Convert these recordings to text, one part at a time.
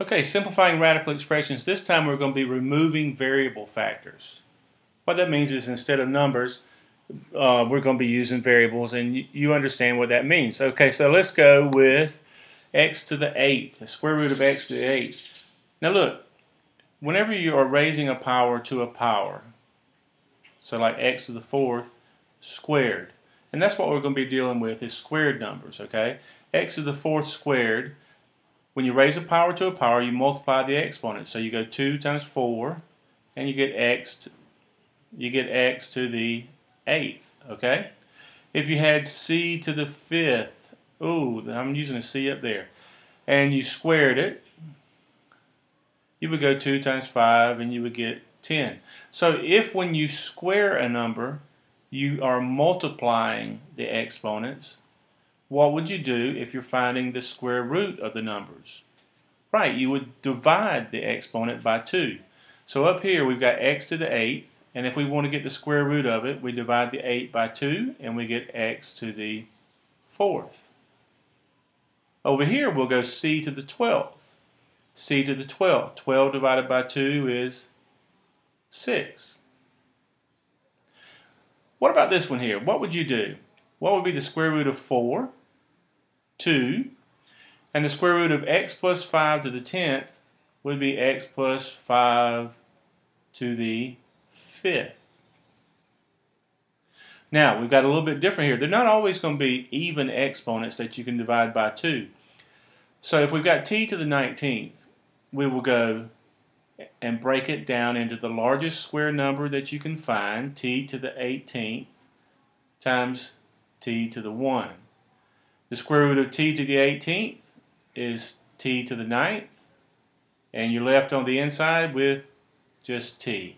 Okay, simplifying radical expressions. This time we're going to be removing variable factors. What that means is instead of numbers, we're going to be using variables, and you understand what that means. Okay, so let's go with x to the 8th, the square root of x to the 8th. Now look, whenever you are raising a power to a power, so like x to the 4th squared, and that's what we're going to be dealing with is squared numbers, okay? X to the 4th squared. When you raise a power to a power, you multiply the exponent. So you go 2 times 4, and you get x to the 8th, okay? If you had c to the 5th, ooh, I'm using a c up there, and you squared it, you would go 2 times 5, and you would get 10. So if when you square a number, you are multiplying the exponents, what would you do if you're finding the square root of the numbers? Right, you would divide the exponent by 2. So up here we've got x to the 8th, and if we want to get the square root of it, we divide the 8 by 2, and we get x to the 4th. Over here we'll go c to the 12th. c to the 12th. 12 divided by 2 is 6. What about this one here? What would you do? What would be the square root of 4? 2. And the square root of x plus 5 to the 10th would be x plus 5 to the 5th. Now, we've got a little bit different here. They're not always going to be even exponents that you can divide by 2. So if we've got t to the 19th, we will go and break it down into the largest square number that you can find, t to the 18th, times t to the 1. The square root of t to the 18th is t to the 9th, and you're left on the inside with just t.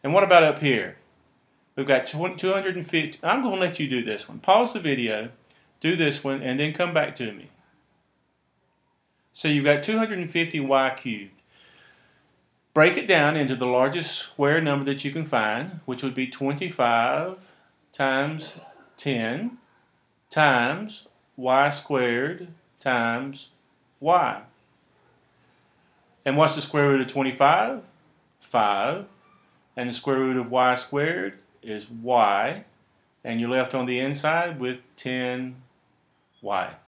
And what about up here? We've got 250. I'm going to let you do this one. Pause the video, do this one, and then come back to me. So you've got 250y cubed. Break it down into the largest square number that you can find, which would be 25 times 10 times y squared times y. And what's the square root of 25? 5. And the square root of y squared is y. And you're left on the inside with 10y.